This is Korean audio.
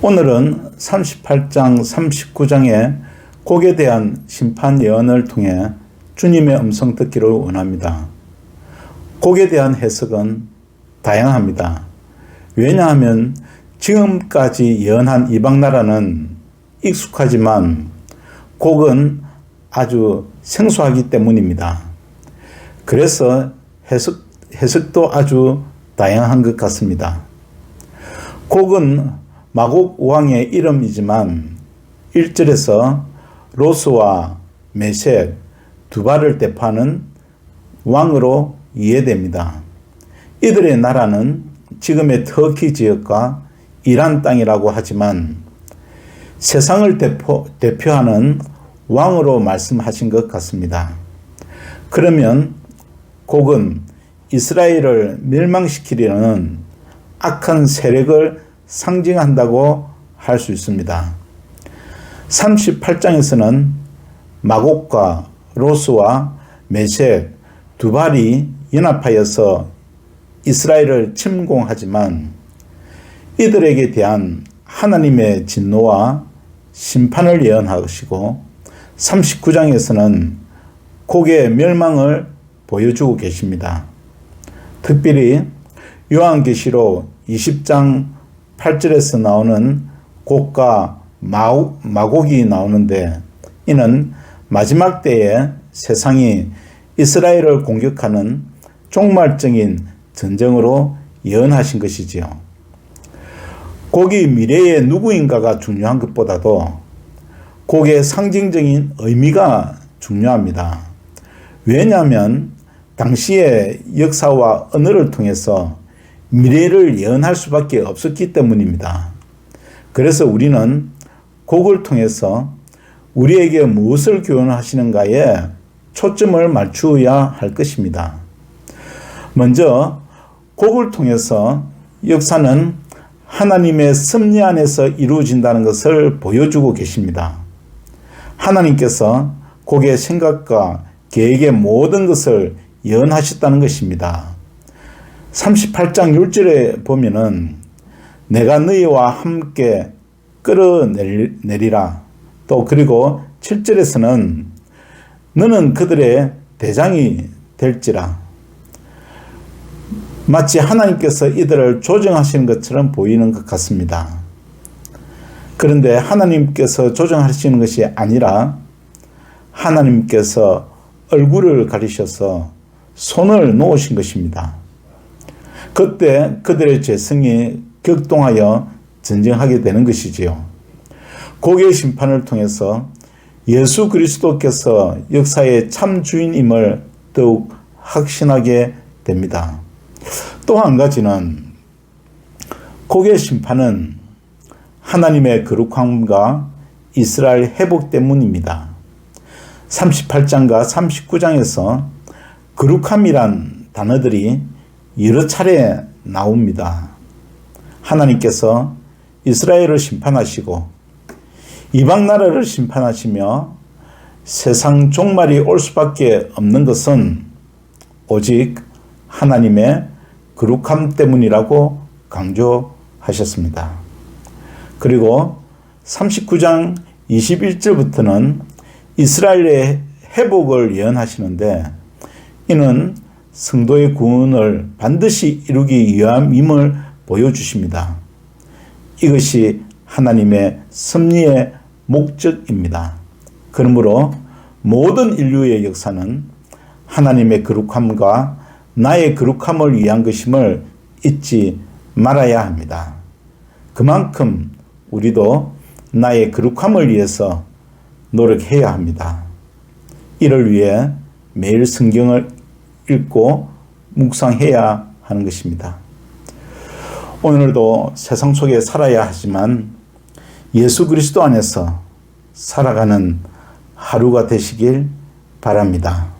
오늘은 38장, 39장의 곡에 대한 심판 예언을 통해 주님의 음성 듣기를 원합니다. 곡에 대한 해석은 다양합니다. 왜냐하면 지금까지 예언한 이방나라는 익숙하지만 곡은 아주 생소하기 때문입니다. 그래서 해석도 아주 다양한 것 같습니다. 곡은 마곡 왕의 이름이지만 1절에서 로스와 메색, 두발을 대표하는 왕으로 이해됩니다. 이들의 나라는 지금의 터키 지역과 이란 땅이라고 하지만 세상을 대표하는 왕으로 말씀하신 것 같습니다. 그러면 곡은 이스라엘을 멸망시키려는 악한 세력을 상징한다고 할 수 있습니다. 38장에서는 마곡과 로스와 메색, 두발이 연합하여서 이스라엘을 침공하지만 이들에게 대한 하나님의 진노와 심판을 예언하시고 39장에서는 곡의 멸망을 보여주고 계십니다. 특별히 요한계시록 20장 8절에서 나오는 곡과 마곡이 나오는데 이는 마지막 때에 세상이 이스라엘을 공격하는 종말적인 전쟁으로 예언하신 것이지요. 곡이 미래의 누구인가가 중요한 것보다도 곡의 상징적인 의미가 중요합니다. 왜냐하면 당시의 역사와 언어를 통해서 미래를 예언할 수밖에 없었기 때문입니다. 그래서 우리는 곡을 통해서 우리에게 무엇을 교훈하시는가에 초점을 맞추어야 할 것입니다. 먼저 곡을 통해서 역사는 하나님의 섭리 안에서 이루어진다는 것을 보여주고 계십니다. 하나님께서 곡의 생각과 계획의 모든 것을 예언하셨다는 것입니다. 38장 6절에 보면은 내가 너희와 함께 끌어내리라. 또 그리고 7절에서는 너는 그들의 대장이 될지라. 마치 하나님께서 이들을 조정하시는 것처럼 보이는 것 같습니다. 그런데 하나님께서 조정하시는 것이 아니라 하나님께서 얼굴을 가리셔서 손을 놓으신 것입니다. 그때 그들의 죄성이 격동하여 전쟁하게 되는 것이지요. 곡의 심판을 통해서 예수 그리스도께서 역사의 참 주인임을 더욱 확신하게 됩니다. 또 한 가지는 곡의 심판은 하나님의 거룩함과 이스라엘 회복 때문입니다. 38장과 39장에서 거룩함이란 단어들이 여러 차례 나옵니다. 하나님께서 이스라엘을 심판하시고 이방 나라를 심판하시며 세상 종말이 올 수밖에 없는 것은 오직 하나님의 거룩함 때문이라고 강조하셨습니다. 그리고 39장 21절부터는 이스라엘의 회복을 예언하시는데 이는 성도의 구원을 반드시 이루기 위함임을 보여주십니다. 이것이 하나님의 섭리의 목적입니다. 그러므로 모든 인류의 역사는 하나님의 거룩함과 나의 거룩함을 위한 것임을 잊지 말아야 합니다. 그만큼 우리도 나의 거룩함을 위해서 노력해야 합니다. 이를 위해 매일 성경을 읽고 묵상해야 하는 것입니다. 오늘도 세상 속에 살아야 하지만 예수 그리스도 안에서 살아가는 하루가 되시길 바랍니다.